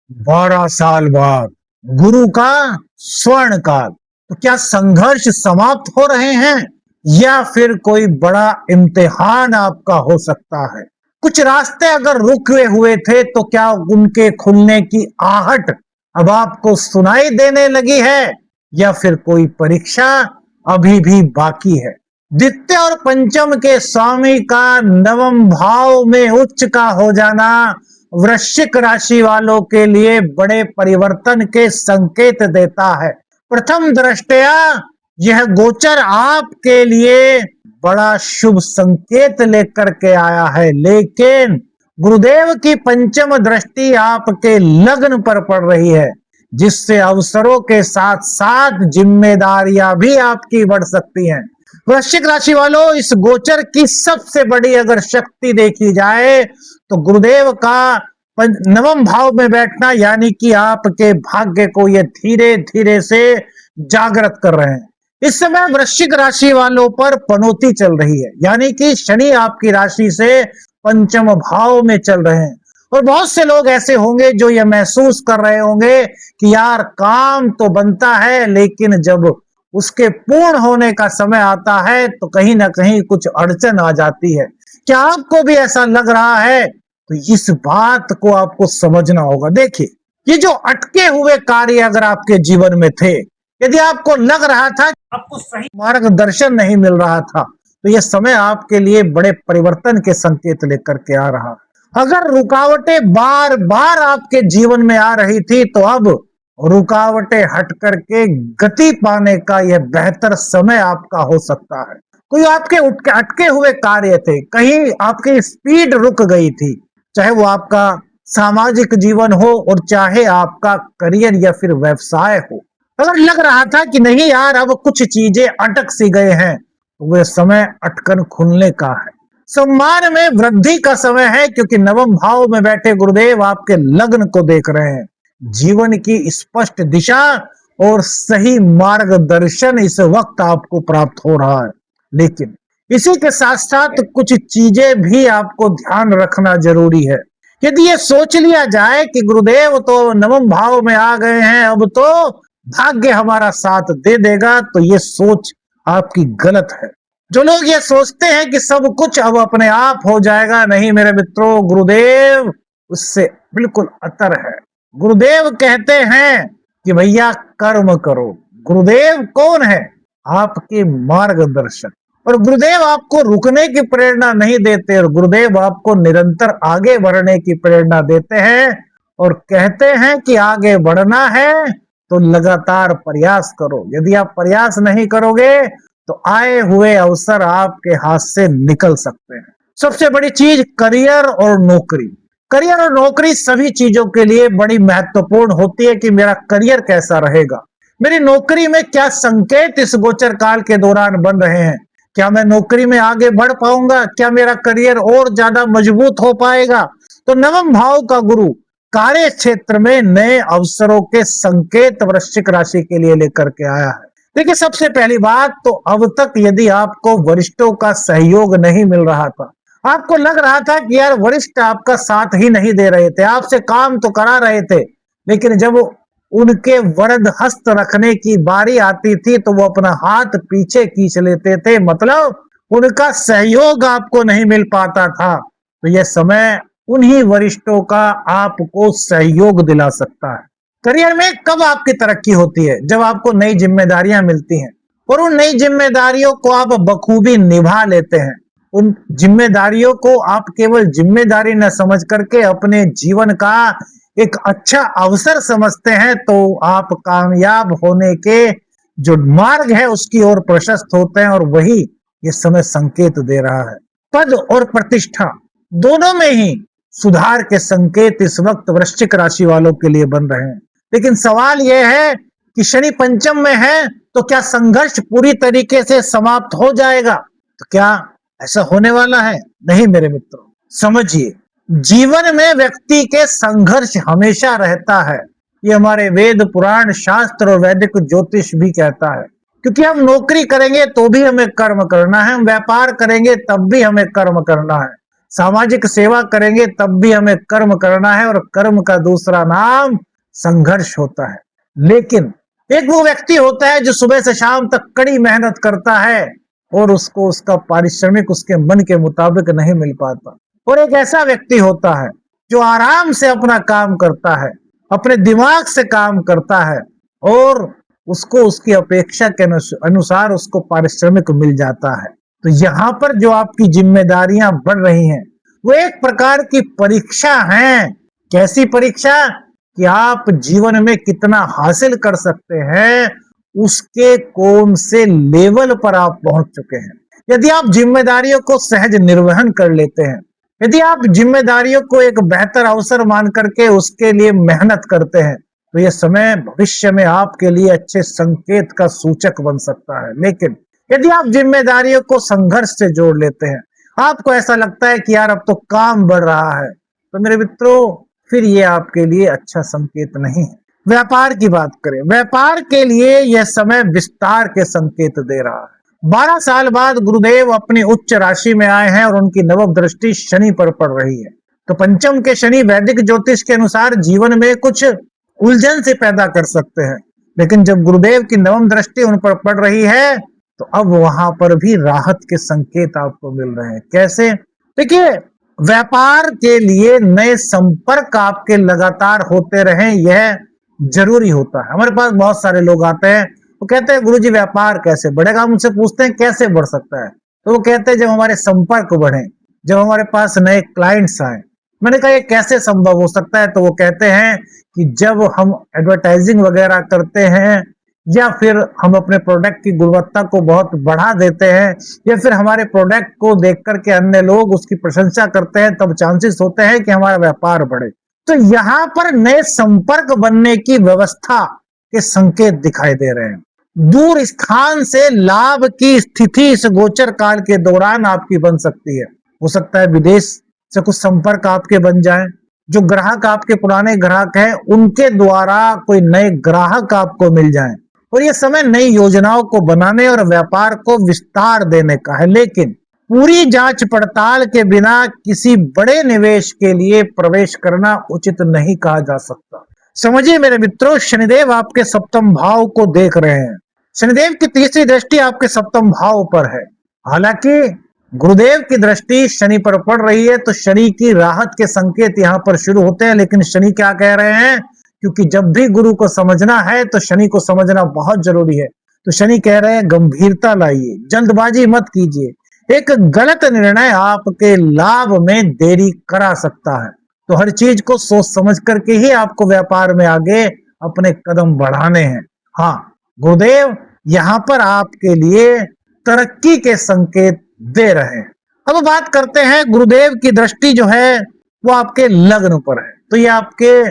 12 साल बाद गुरु का स्वर्ण काल। तो क्या संघर्ष समाप्त हो रहे हैं या फिर कोई बड़ा इम्तिहान आपका हो सकता है? कुछ रास्ते अगर रुके हुए थे तो क्या उनके खुलने की आहट अब आपको सुनाई देने लगी है या फिर कोई परीक्षा अभी भी बाकी है? द्वितीय और पंचम के स्वामी का नवम भाव में उच्च का हो जाना वृश्चिक राशि वालों के लिए बड़े परिवर्तन के संकेत देता है। प्रथम दृष्टया यह गोचर आपके लिए बड़ा शुभ संकेत लेकर के आया है, लेकिन गुरुदेव की पंचम दृष्टि आपके लग्न पर पड़ रही है, जिससे अवसरों के साथ साथ जिम्मेदारियां भी आपकी बढ़ सकती हैं। वृश्चिक राशि वालों, इस गोचर की सबसे बड़ी अगर शक्ति देखी जाए तो गुरुदेव का नवम भाव में बैठना, यानी कि आपके भाग्य को ये धीरे धीरे से जागृत कर रहे हैं। इस समय वृश्चिक राशि वालों पर पनौती चल रही है, यानी कि शनि आपकी राशि से पंचम भाव में चल रहे हैं। और बहुत से लोग ऐसे होंगे जो ये महसूस कर रहे होंगे कि यार काम तो बनता है, लेकिन जब उसके पूर्ण होने का समय आता है तो कहीं ना कहीं कुछ अड़चन आ जाती है। क्या आपको भी ऐसा लग रहा है? तो इस बात को आपको समझना होगा। देखिए, ये जो अटके हुए कार्य अगर आपके जीवन में थे, यदि आपको लग रहा था आपको सही मार्गदर्शन नहीं मिल रहा था, तो यह समय आपके लिए बड़े परिवर्तन के संकेत लेकर के आ रहा। अगर रुकावटें बार बार आपके जीवन में आ रही थी, तो अब रुकावटें हट करके गति पाने का यह बेहतर समय आपका हो सकता है। कोई आपके अटके हुए कार्य थे, कहीं आपकी स्पीड रुक गई थी, चाहे वो आपका सामाजिक जीवन हो और चाहे आपका करियर या फिर व्यवसाय हो। अगर लग रहा था कि नहीं यार अब कुछ चीजें अटक सी गए हैं, तो वह समय अटकन खुलने का है। सम्मान में वृद्धि का समय है, क्योंकि नवम भाव में बैठे गुरुदेव आपके लग्न को देख रहे हैं। जीवन की स्पष्ट दिशा और सही मार्गदर्शन इस वक्त आपको प्राप्त हो रहा है, लेकिन इसी के साथ साथ कुछ चीजें भी आपको ध्यान रखना जरूरी है। यदि ये सोच लिया जाए कि गुरुदेव तो नवम भाव में आ गए हैं, अब तो भाग्य हमारा साथ दे देगा, तो ये सोच आपकी गलत है। जो लोग ये सोचते हैं कि सब कुछ अब अपने आप हो जाएगा, नहीं मेरे मित्रों, गुरुदेव उससे बिल्कुल अतर है। गुरुदेव कहते हैं कि भैया कर्म करो। गुरुदेव कौन है? आपके मार्गदर्शक। और गुरुदेव आपको रुकने की प्रेरणा नहीं देते, और गुरुदेव आपको निरंतर आगे बढ़ने की प्रेरणा देते हैं और कहते हैं कि आगे बढ़ना है तो लगातार प्रयास करो। यदि आप प्रयास नहीं करोगे तो आए हुए अवसर आपके हाथ से निकल सकते हैं। सबसे बड़ी चीज करियर और नौकरी। करियर और नौकरी सभी चीजों के लिए बड़ी महत्वपूर्ण होती है कि मेरा करियर कैसा रहेगा, मेरी नौकरी में क्या संकेत इस गोचर काल के दौरान बन रहे हैं, क्या मैं नौकरी में आगे बढ़ पाऊंगा, क्या मेरा करियर और ज्यादा मजबूत हो पाएगा। तो नवम भाव का गुरु कार्य क्षेत्र में नए अवसरों के संकेत वृश्चिक राशि के लिए लेकर के आया है। देखिए, सबसे पहली बात तो अब तक यदि आपको वरिष्ठों का सहयोग नहीं मिल रहा था, आपको लग रहा था कि यार वरिष्ठ आपका साथ ही नहीं दे रहे थे, आपसे काम तो करा रहे थे, लेकिन जब उनके वरद हस्त रखने की बारी आती थी तो वो अपना हाथ पीछे खींच लेते थे, मतलब उनका सहयोग आपको नहीं मिल पाता था। तो यह समय उन्हीं वरिष्ठों का आपको सहयोग दिला सकता है। करियर में कब आपकी तरक्की होती है? जब आपको नई जिम्मेदारियां मिलती हैं और उन नई जिम्मेदारियों को आप बखूबी निभा लेते हैं। उन जिम्मेदारियों को आप केवल जिम्मेदारी न समझ करके अपने जीवन का एक अच्छा अवसर समझते हैं, तो आप कामयाब होने के जो मार्ग है उसकी ओर प्रशस्त होते हैं, और वही ये समय संकेत दे रहा है। पद और प्रतिष्ठा दोनों में ही सुधार के संकेत इस वक्त वृश्चिक राशि वालों के लिए बन रहे हैं। लेकिन सवाल यह है कि शनि पंचम में है, तो क्या संघर्ष पूरी तरीके से समाप्त हो जाएगा? तो क्या ऐसा होने वाला है? नहीं मेरे मित्रों, समझिए, जीवन में व्यक्ति के संघर्ष हमेशा रहता है। ये हमारे वेद पुराण शास्त्र और वैदिक ज्योतिष भी कहता है, क्योंकि हम नौकरी करेंगे तो भी हमें कर्म करना है, हम व्यापार करेंगे तब भी हमें कर्म करना है, सामाजिक सेवा करेंगे तब भी हमें कर्म करना है, और कर्म का दूसरा नाम संघर्ष होता है। लेकिन एक वो व्यक्ति होता है जो सुबह से शाम तक कड़ी मेहनत करता है और उसको उसका पारिश्रमिक उसके मन के मुताबिक नहीं मिल पाता। और एक ऐसा व्यक्ति होता है जो आराम से अपना काम करता है, अपने दिमाग से काम करता है, और उसको उसकी अपेक्षा के अनुसार उसको पारिश्रमिक मिल जाता है। तो यहाँ पर जो आपकी जिम्मेदारियां बढ़ रही हैं वो एक प्रकार की परीक्षा है। कैसी परीक्षा? कि आप जीवन में कितना हासिल कर सकते हैं, उसके कौन से लेवल पर आप पहुंच चुके हैं। यदि आप जिम्मेदारियों को सहज निर्वहन कर लेते हैं, यदि आप जिम्मेदारियों को एक बेहतर अवसर मान करके उसके लिए मेहनत करते हैं, तो यह समय भविष्य में आपके लिए अच्छे संकेत का सूचक बन सकता है। लेकिन यदि आप जिम्मेदारियों को संघर्ष से जोड़ लेते हैं, आपको ऐसा लगता है कि यार अब तो काम बढ़ रहा है, तो मेरे मित्रों फिर ये आपके लिए अच्छा संकेत नहीं है। व्यापार की बात करें, व्यापार के लिए यह समय विस्तार के संकेत दे रहा है। 12 साल बाद गुरुदेव अपनी उच्च राशि में आए हैं और उनकी नवम दृष्टि शनि पर पड़ रही है। तो पंचम के शनि वैदिक ज्योतिष के अनुसार जीवन में कुछ उलझन से पैदा कर सकते हैं, लेकिन जब गुरुदेव की नवम दृष्टि उन पर पड़ रही है तो अब वहां पर भी राहत के संकेत आपको मिल रहे हैं। कैसे? देखिए, व्यापार के लिए नए संपर्क आपके लगातार होते रहें, यह जरूरी होता है। हमारे पास बहुत सारे लोग आते हैं, वो कहते हैं गुरुजी व्यापार कैसे बढ़ेगा। हम उनसे पूछते हैं कैसे बढ़ सकता है, तो वो कहते हैं जब हमारे संपर्क बढ़े, जब हमारे पास नए क्लाइंट्स आए। मैंने कहा ये कैसे संभव हो सकता है, तो वो कहते हैं कि जब हम एडवर्टाइजिंग वगैरह करते हैं, या फिर हम अपने प्रोडक्ट की गुणवत्ता को बहुत बढ़ा देते हैं, या फिर हमारे प्रोडक्ट को देख करके अन्य लोग उसकी प्रशंसा करते हैं, तब चांसेस होते हैं कि हमारा व्यापार बढ़े। तो यहाँ पर नए संपर्क बनने की व्यवस्था के संकेत दिखाई दे रहे हैं। दूर स्थान से लाभ की स्थिति इस गोचर काल के दौरान आपकी बन सकती है। हो सकता है विदेश से कुछ संपर्क आपके बन जाएं, जो ग्राहक आपके पुराने ग्राहक हैं उनके द्वारा कोई नए ग्राहक आपको मिल जाएं, और ये समय नई योजनाओं को बनाने और व्यापार को विस्तार देने का है। लेकिन पूरी जांच पड़ताल के बिना किसी बड़े निवेश के लिए प्रवेश करना उचित नहीं कहा जा सकता। समझिए मेरे मित्रों, शनिदेव आपके सप्तम भाव को देख रहे हैं। शनिदेव की तीसरी दृष्टि आपके सप्तम भाव पर है। हालांकि गुरुदेव की दृष्टि शनि पर पड़ रही है, तो शनि की राहत के संकेत यहाँ पर शुरू होते हैं। लेकिन शनि क्या कह रहे हैं? क्योंकि जब भी गुरु को समझना है तो शनि को समझना बहुत जरूरी है। तो शनि कह रहे हैं गंभीरता लाइए, जल्दबाजी मत कीजिए। एक गलत निर्णय आपके लाभ में देरी करा सकता है। तो हर चीज को सोच समझ करके ही आपको व्यापार में आगे अपने कदम बढ़ाने हैं। हाँ, गुरुदेव यहाँ पर आपके लिए तरक्की के संकेत दे रहे हैं। अब बात करते हैं, गुरुदेव की दृष्टि जो है वो आपके लग्न पर है, तो ये आपके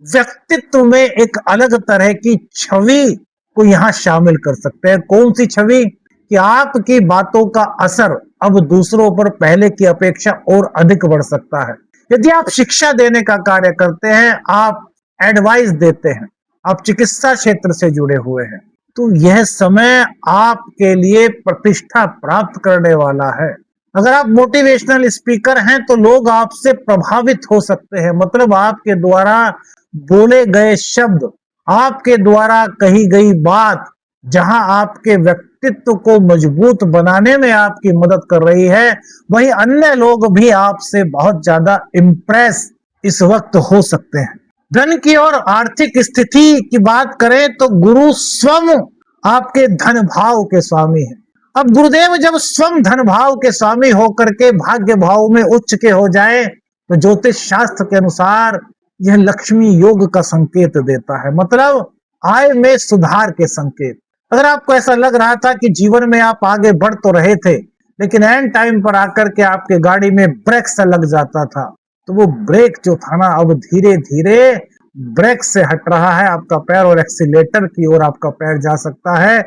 व्यक्तित्व में एक अलग तरह की छवि को यहाँ शामिल कर सकते हैं। कौन सी छवि? कि आपकी बातों का असर अब दूसरों पर पहले की अपेक्षा और अधिक बढ़ सकता है। यदि आप शिक्षा देने का कार्य करते हैं, आप एडवाइस देते हैं, आप चिकित्सा क्षेत्र से जुड़े हुए हैं, तो यह समय आपके लिए प्रतिष्ठा प्राप्त करने वाला है। अगर आप मोटिवेशनल स्पीकर हैं तो लोग आपसे प्रभावित हो सकते हैं। मतलब आपके द्वारा बोले गए शब्द, आपके द्वारा कही गई बात जहां आपके व्यक्तित्व को मजबूत बनाने में आपकी मदद कर रही है, वहीं अन्य लोग भी आपसे बहुत ज्यादा इंप्रेस इस वक्त हो सकते हैं। धन की और आर्थिक स्थिति की बात करें तो गुरु स्वयं आपके धन भाव के स्वामी है। अब गुरुदेव जब स्वयं धन भाव के स्वामी होकर के भाग्य भाव में उच्च के हो जाए, तो ज्योतिष शास्त्र के अनुसार यह लक्ष्मी योग का संकेत देता है। मतलब आय में सुधार के संकेत। अगर आपको ऐसा लग रहा था कि जीवन में आप आगे बढ़ तो रहे थे, लेकिन एंड टाइम पर आकर के आपके गाड़ी में ब्रेक सा लग जाता था, तो वो ब्रेक जो था ना, अब धीरे धीरे ब्रेक से हट रहा है आपका पैर, और एक्सीलेटर की ओर आपका पैर जा सकता है।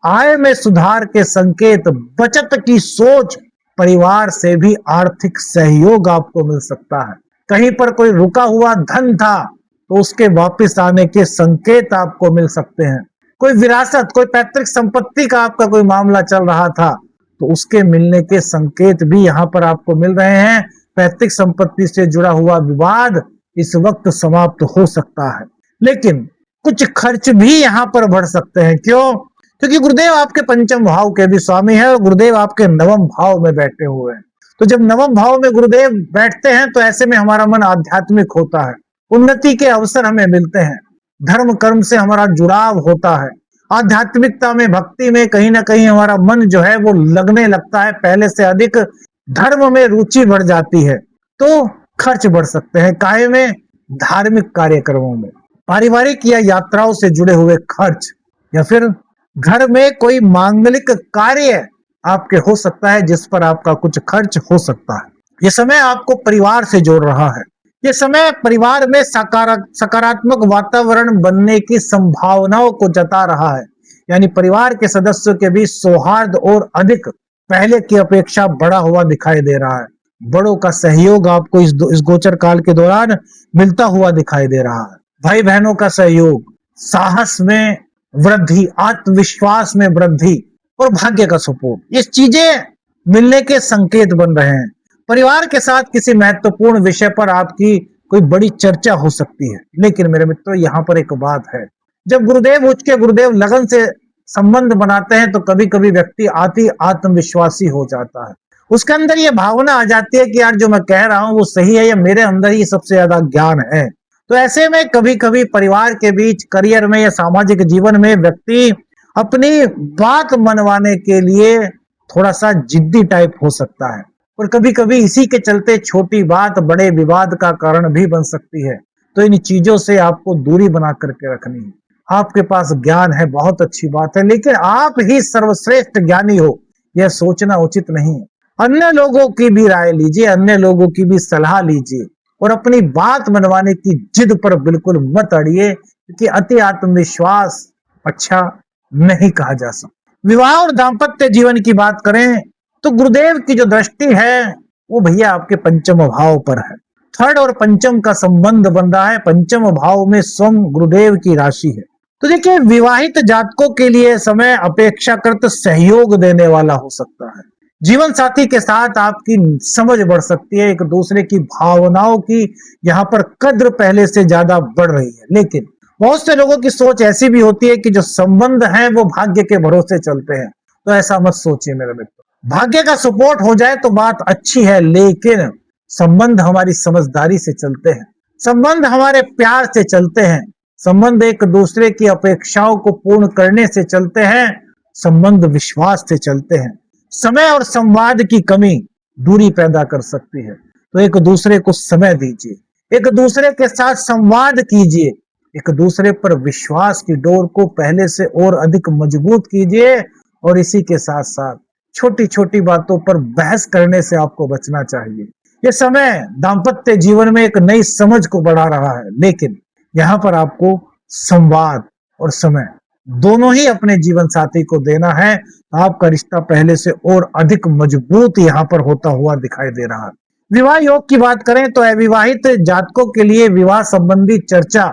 आय में सुधार के संकेत, बचत की सोच, परिवार से भी आर्थिक सहयोग आपको मिल सकता है। कहीं पर कोई रुका हुआ धन था तो उसके वापस आने के संकेत आपको मिल सकते हैं। कोई विरासत, कोई पैतृक संपत्ति का आपका कोई मामला चल रहा था, तो उसके मिलने के संकेत भी यहाँ पर आपको मिल रहे हैं। पैतृक संपत्ति से जुड़ा हुआ विवाद इस वक्त समाप्त हो सकता है, लेकिन कुछ खर्च भी यहाँ पर बढ़ सकते हैं। क्यों? क्योंकि गुरुदेव आपके पंचम भाव के भी स्वामी है और गुरुदेव आपके नवम भाव में बैठे हुए हैं। तो जब नवम भाव में गुरुदेव बैठते हैं तो ऐसे में हमारा मन आध्यात्मिक होता है, उन्नति के अवसर हमें मिलते हैं, धर्म कर्म से हमारा जुड़ाव होता है, आध्यात्मिकता में, भक्ति में कहीं ना कहीं हमारा मन जो है वो लगने लगता है, पहले से अधिक धर्म में रुचि बढ़ जाती है। तो खर्च बढ़ सकते हैं, काहे में? धार्मिक कार्यक्रमों में, पारिवारिक या यात्राओं से जुड़े हुए खर्च, या फिर घर में कोई मांगलिक कार्य आपके हो सकता है जिस पर आपका कुछ खर्च हो सकता है। ये समय आपको परिवार से जोड़ रहा है, ये समय परिवार में सकारात्मक वातावरण बनने की संभावनाओं को जता रहा है, यानी परिवार के सदस्यों के बीच सौहार्द और अधिक पहले की अपेक्षा बढ़ा हुआ दिखाई दे रहा है। बड़ों का सहयोग आपको इस गोचर काल के दौरान मिलता हुआ दिखाई दे रहा है। भाई बहनों का सहयोग, साहस में वृद्धि, आत्मविश्वास में वृद्धि और भाग्य का सपोर्ट, ये चीजें मिलने के संकेत बन रहे हैं। परिवार के साथ किसी महत्वपूर्ण विषय पर आपकी कोई बड़ी चर्चा हो सकती है, लेकिन मेरे मित्रों यहाँ पर एक बात है, जब गुरुदेव उच्च के गुरुदेव लगन से संबंध बनाते हैं तो कभी कभी व्यक्ति अति आत्मविश्वासी हो जाता है, उसके अंदर ये भावना आ जाती है कि यार जो मैं कह रहा हूँ वो सही है या मेरे अंदर ही सबसे ज्यादा ज्ञान है। तो ऐसे में कभी कभी परिवार के बीच, करियर में या सामाजिक जीवन में व्यक्ति अपनी बात मनवाने के लिए थोड़ा सा जिद्दी टाइप हो सकता है, और कभी कभी इसी के चलते छोटी बात बड़े विवाद का कारण भी बन सकती है। तो इन चीजों से आपको दूरी बना करके रखनी है। आपके पास ज्ञान है, बहुत अच्छी बात है, लेकिन आप ही सर्वश्रेष्ठ ज्ञानी हो यह सोचना उचित नहीं है। अन्य लोगों की भी राय लीजिए, अन्य लोगों की भी सलाह लीजिए, और अपनी बात मनवाने की जिद पर बिल्कुल मत अड़िए, क्योंकि अति आत्मविश्वास अच्छा नहीं कहा जा सकता। विवाह और दाम्पत्य जीवन की बात करें तो गुरुदेव की जो दृष्टि है वो भैया आपके पंचम भाव पर है। थर्ड और पंचम का संबंध बन रहा है, पंचम भाव में स्वयं गुरुदेव की राशि है। तो देखिए, विवाहित जातकों के लिए समय अपेक्षाकृत सहयोग देने वाला हो सकता है। जीवन साथी के साथ आपकी समझ बढ़ सकती है, एक दूसरे की भावनाओं की यहाँ पर कद्र पहले से ज्यादा बढ़ रही है। लेकिन बहुत से लोगों की सोच ऐसी भी होती है कि जो संबंध है वो भाग्य के भरोसे चलते हैं। तो ऐसा मत सोचिए मेरे मित्र, भाग्य का सपोर्ट हो जाए तो बात अच्छी है, लेकिन संबंध हमारी समझदारी से चलते हैं, संबंध हमारे प्यार से चलते हैं, संबंध एक दूसरे की अपेक्षाओं को पूर्ण करने से चलते हैं, संबंध विश्वास से चलते हैं। समय और संवाद की कमी दूरी पैदा कर सकती है, तो एक दूसरे को समय दीजिए, एक दूसरे के साथ संवाद कीजिए, एक दूसरे पर विश्वास की डोर को पहले से और अधिक मजबूत कीजिए, और इसी के साथ साथ छोटी छोटी बातों पर बहस करने से आपको बचना चाहिए। यह समय दाम्पत्य जीवन में एक नई समझ को बढ़ा रहा है, लेकिन यहाँ पर आपको संवाद और समय दोनों ही अपने जीवन साथी को देना है। आपका रिश्ता पहले से और अधिक मजबूत यहाँ पर होता हुआ दिखाई दे रहा है। विवाह योग की बात करें तो अविवाहित जातकों के लिए विवाह संबंधी चर्चा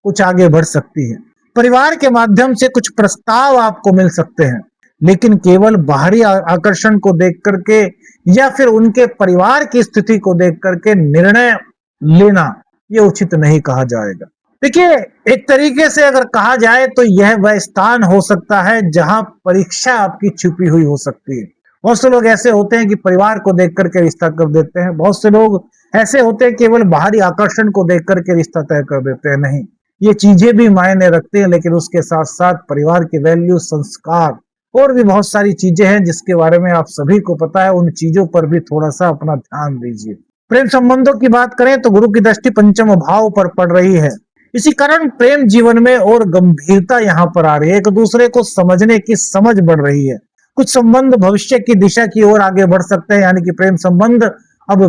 कुछ आगे बढ़ सकती है। परिवार के माध्यम से कुछ प्रस्ताव आपको मिल सकते हैं, लेकिन केवल बाहरी आकर्षण को देख करके या फिर उनके परिवार की स्थिति को देख करके निर्णय लेना ये उचित नहीं कहा जाएगा। देखिए, एक तरीके से अगर कहा जाए तो यह वह स्थान हो सकता है जहां परीक्षा आपकी छुपी हुई हो सकती है। बहुत से लोग ऐसे होते हैं कि परिवार को देख करके रिश्ता कर देते हैं, बहुत से लोग ऐसे होते हैं केवल बाहरी आकर्षण को देख करके रिश्ता तय कर देते हैं। नहीं, ये चीजें भी मायने रखती हैं, लेकिन उसके साथ साथ परिवार की वैल्यू, संस्कार और भी बहुत सारी चीजें हैं जिसके बारे में आप सभी को पता है। उन चीजों पर भी थोड़ा सा अपना ध्यान दीजिए। प्रेम संबंधों की बात करें तो गुरु की दृष्टि पंचम भाव पर पड़ रही है, इसी कारण प्रेम जीवन में और गंभीरता यहाँ पर आ रही है, एक दूसरे को समझने की समझ बढ़ रही है। कुछ संबंध भविष्य की दिशा की ओर आगे बढ़ सकते हैं, यानी कि प्रेम संबंध अब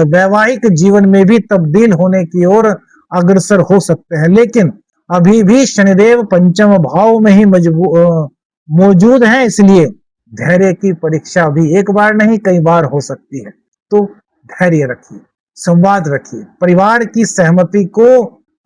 वैवाहिक जीवन में भी तब्दील होने की ओर अग्रसर हो सकते हैं। लेकिन अभी भी शनिदेव पंचम भाव में ही मौजूद हैं, इसलिए धैर्य की परीक्षा भी एक बार नहीं कई बार हो सकती है। तो धैर्य रखिए, संवाद रखिए, परिवार की सहमति को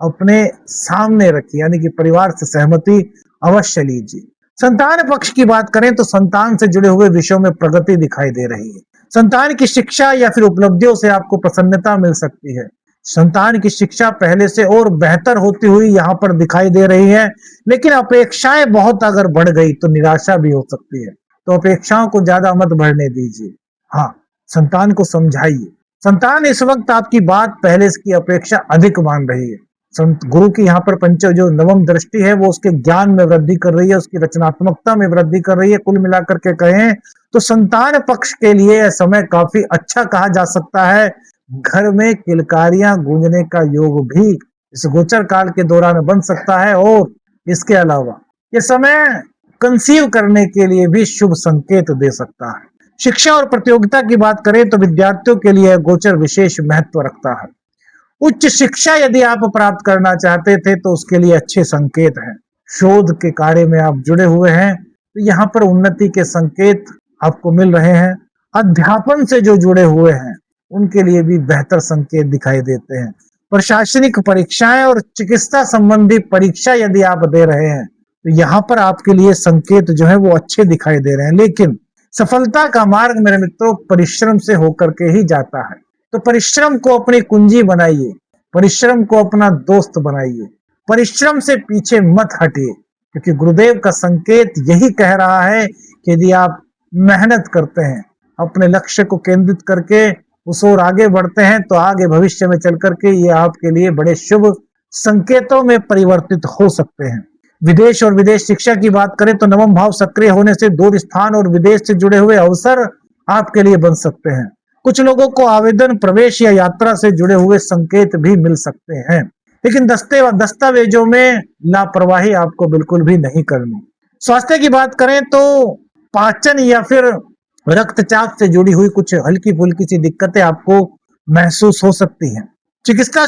अपने सामने रखिए, यानी कि परिवार से सहमति अवश्य लीजिए। संतान पक्ष की बात करें तो संतान से जुड़े हुए विषयों में प्रगति दिखाई दे रही है। संतान की शिक्षा या फिर उपलब्धियों से आपको प्रसन्नता मिल सकती है। संतान की शिक्षा पहले से और बेहतर होती हुई यहाँ पर दिखाई दे रही है, लेकिन अपेक्षाएं बहुत अगर बढ़ गई तो निराशा भी हो सकती है। तो अपेक्षाओं को ज्यादा मत बढ़ने दीजिए। हाँ, संतान को समझाइए। संतान इस वक्त आपकी बात पहले की अपेक्षा अधिक मान रही है। संत गुरु की यहाँ पर पंच जो नवम दृष्टि है वो उसके ज्ञान में वृद्धि कर रही है, उसकी रचनात्मकता में वृद्धि कर रही है। कुल मिलाकर के कहें तो संतान पक्ष के लिए यह समय काफी अच्छा कहा जा सकता है। घर में किलकारियां गूंजने का योग भी इस गोचर काल के दौरान बन सकता है, और इसके अलावा यह समय कंसीव करने के लिए भी शुभ संकेत दे सकता है। शिक्षा और प्रतियोगिता की बात करें तो विद्यार्थियों के लिए गोचर विशेष महत्व रखता है। उच्च शिक्षा यदि आप प्राप्त करना चाहते थे तो उसके लिए अच्छे संकेत हैं। शोध के कार्य में आप जुड़े हुए हैं तो यहाँ पर उन्नति के संकेत आपको मिल रहे हैं। अध्यापन से जो जुड़े हुए हैं उनके लिए भी बेहतर संकेत दिखाई देते हैं। प्रशासनिक परीक्षाएं और चिकित्सा संबंधी परीक्षा यदि आप दे रहे हैं तो यहाँ पर आपके लिए संकेत जो है वो अच्छे दिखाई दे रहे हैं। लेकिन सफलता का मार्ग मेरे मित्रों परिश्रम से होकर के ही जाता है। तो परिश्रम को अपनी कुंजी बनाइए, परिश्रम को अपना दोस्त बनाइए, परिश्रम से पीछे मत हटिए, क्योंकि गुरुदेव का संकेत यही कह रहा है कि यदि आप मेहनत करते हैं, अपने लक्ष्य को केंद्रित करके उस ओर आगे बढ़ते हैं तो आगे भविष्य में चल करके ये आपके लिए बड़े शुभ संकेतों में परिवर्तित हो सकते हैं। विदेश और विदेश शिक्षा की बात करें तो नवम भाव सक्रिय होने से दूर स्थान और विदेश से जुड़े हुए अवसर आपके लिए बन सकते हैं। कुछ लोगों को आवेदन, प्रवेश या यात्रा से जुड़े हुए संकेत भी मिल सकते हैं, लेकिन दस्तावेजों में लापरवाही आपको बिल्कुल भी नहीं करनी। स्वास्थ्य की बात करें तो पाचन या फिर रक्तचाप से जुड़ी हुई कुछ हल्की फुल्की सी दिक्कतें आपको महसूस हो सकती हैं। चिकित्सा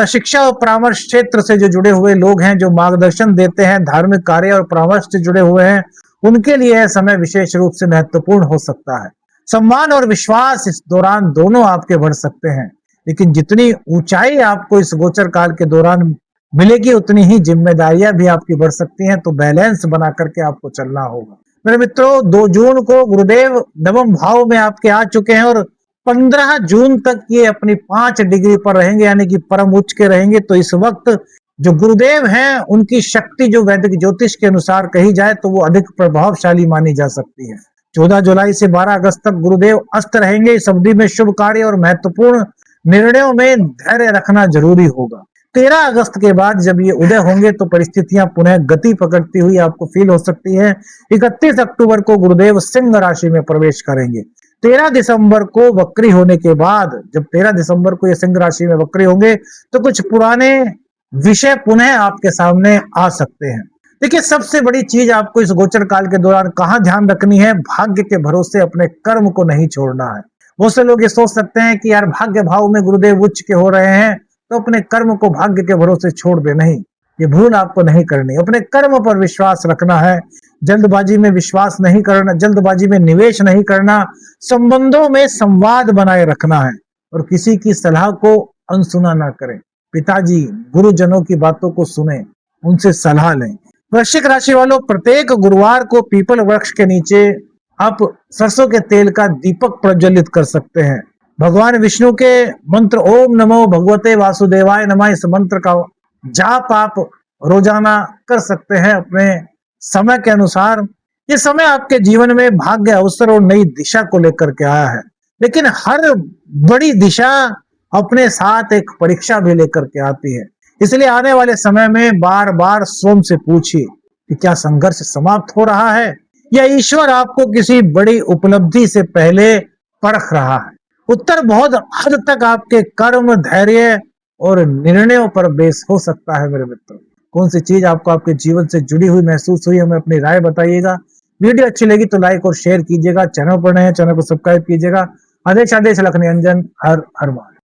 शिक्षा और परामर्श क्षेत्र से जो जुड़े हुए लोग हैं, जो मार्गदर्शन देते हैं, धार्मिक कार्य और परामर्श से जुड़े हुए हैं, उनके लिए यह समय विशेष रूप से महत्वपूर्ण हो सकता है। सम्मान और विश्वास इस दौरान दोनों आपके बढ़ सकते हैं, लेकिन जितनी ऊंचाई आपको इस गोचर काल के दौरान मिलेगी उतनी ही जिम्मेदारियां भी आपकी बढ़ सकती हैं। तो बैलेंस बना करके आपको चलना होगा। मेरे मित्रों, 2 जून को गुरुदेव नवम भाव में आपके आ चुके हैं और 15 जून तक ये अपनी 5 डिग्री पर रहेंगे, यानी कि परम उच्च के रहेंगे। तो इस वक्त जो गुरुदेव हैं उनकी शक्ति जो वैदिक ज्योतिष के अनुसार कही जाए तो वो अधिक प्रभावशाली मानी जा सकती है। 14 जुलाई से 12 अगस्त तक गुरुदेव अस्त रहेंगे। इस अवधि में शुभ कार्य और महत्वपूर्ण निर्णयों में धैर्य रखना जरूरी होगा। 13 अगस्त के बाद जब ये उदय होंगे तो परिस्थितियां पुनः गति पकड़ती हुई आपको फील हो सकती है। 31 अक्टूबर को गुरुदेव सिंह राशि में प्रवेश करेंगे। 13 दिसंबर को वक्री होने के बाद, जब 13 दिसंबर को ये सिंह राशि में वक्री होंगे तो कुछ पुराने विषय पुनः आपके सामने आ सकते हैं। देखिए, सबसे बड़ी चीज आपको इस गोचर काल के दौरान कहाँ ध्यान रखनी है, भाग्य के भरोसे अपने कर्म को नहीं छोड़ना है। बहुत से लोग ये सोच सकते हैं कि यार भाग्य भाव में गुरुदेव उच्च के हो रहे हैं तो अपने कर्म को भाग्य के भरोसे छोड़ दे। नहीं, ये भूल आपको नहीं करनी। अपने कर्म पर विश्वास रखना है, जल्दबाजी में विश्वास नहीं करना, जल्दबाजी में निवेश नहीं करना, संबंधों में संवाद बनाए रखना है और किसी की सलाह को अनसुना ना करें। पिताजी, गुरुजनों की बातों को सुने, उनसे सलाह लें। वृश्चिक राशि वालों, प्रत्येक गुरुवार को पीपल वृक्ष के नीचे आप सरसों के तेल का दीपक प्रज्वलित कर सकते हैं। भगवान विष्णु के मंत्र ओम नमो भगवते वासुदेवाय नमः, इस मंत्र का जाप आप रोजाना कर सकते हैं अपने समय के अनुसार। ये समय आपके जीवन में भाग्य, अवसर और नई दिशा को लेकर के आया है, लेकिन हर बड़ी दिशा अपने साथ एक परीक्षा भी लेकर के आती है। इसलिए आने वाले समय में बार बार स्वयं से पूछिए कि क्या संघर्ष समाप्त हो रहा है या ईश्वर आपको किसी बड़ी उपलब्धि से पहले परख रहा है। उत्तर बहुत हद तक आपके कर्म, धैर्य और निर्णयों पर बेस हो सकता है। मेरे मित्रों, कौन सी चीज आपको आपके जीवन से जुड़ी हुई महसूस हुई, हमें अपनी राय बताइएगा। वीडियो अच्छी लगी तो लाइक और शेयर कीजिएगा। चैनल पर नए हैं, चैनल को सब्सक्राइब कीजिएगा। आदेश लखनी अंजन, हर हर महादेव।